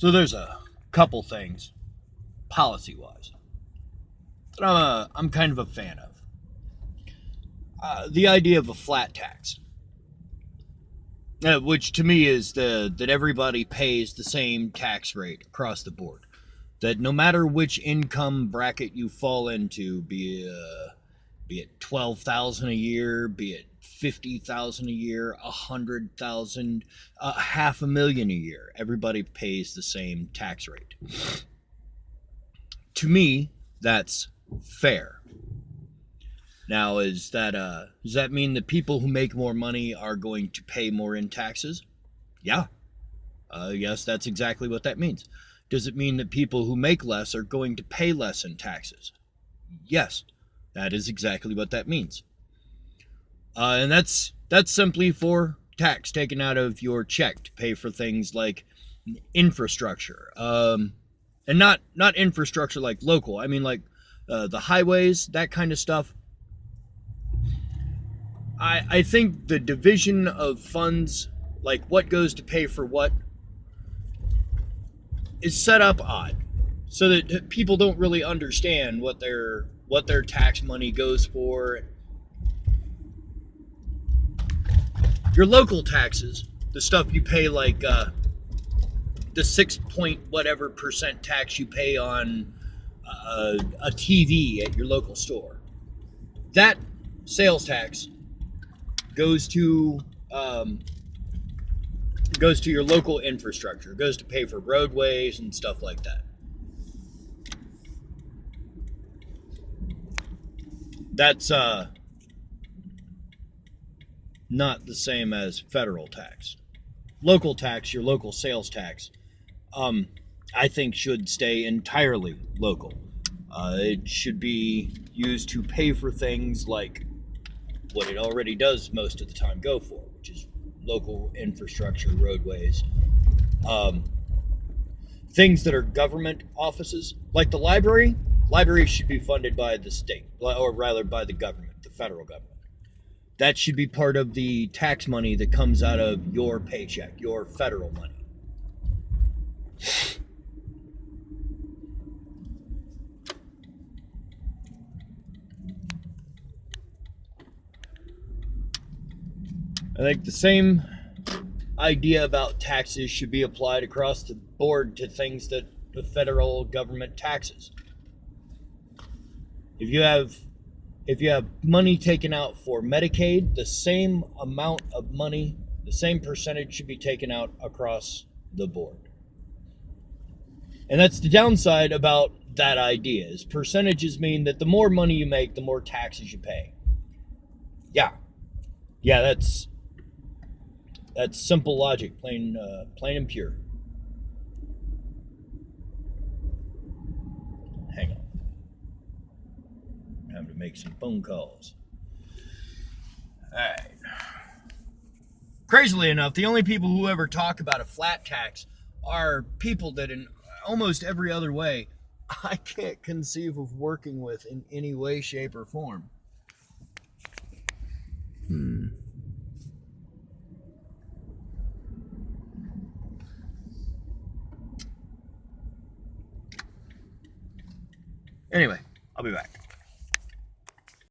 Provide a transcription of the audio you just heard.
So there's a couple things, policy-wise, that I'm kind of a fan of. The idea of a flat tax, which to me is that everybody pays the same tax rate across the board. That no matter which income bracket you fall into, be it 12,000 a year, be it 50,000 a year, 100,000, $500,000 a year, everybody pays the same tax rate. To me, that's fair. Now, does that mean that people who make more money are going to pay more in taxes? Yeah. Yes, that's exactly what that means. Does it mean that people who make less are going to pay less in taxes? Yes, that is exactly what that means. And that's simply for tax taken out of your check to pay for things like infrastructure. And not infrastructure like local. I mean like the highways, that kind of stuff. I think the division of funds, like what goes to pay for what, is set up odd, so that people don't really understand what their tax money goes for. Your local taxes, the stuff you pay, like the 6 point whatever percent tax you pay on a TV at your local store, that sales tax goes to your local infrastructure. It goes to pay for roadways and stuff like that. That's not the same as federal tax. Local tax, your local sales tax, I think should stay entirely local. It should be used to pay for things like what it already does most of the time go for, which is local infrastructure, roadways, things that are government offices, like the library. Libraries should be funded by the state, or rather by the government, the federal government. That should be part of the tax money that comes out of your paycheck, your federal money. I think the same idea about taxes should be applied across the board to things that the federal government taxes. If you have money taken out for Medicaid, the same amount of money, the same percentage should be taken out across the board. And that's the downside about that idea, is percentages mean that the more money you make, the more taxes you pay. Yeah, that's simple logic, plain and pure. Hang on. Time to make some phone calls. All right. Crazily enough, the only people who ever talk about a flat tax are people that in almost every other way I can't conceive of working with in any way, shape, or form.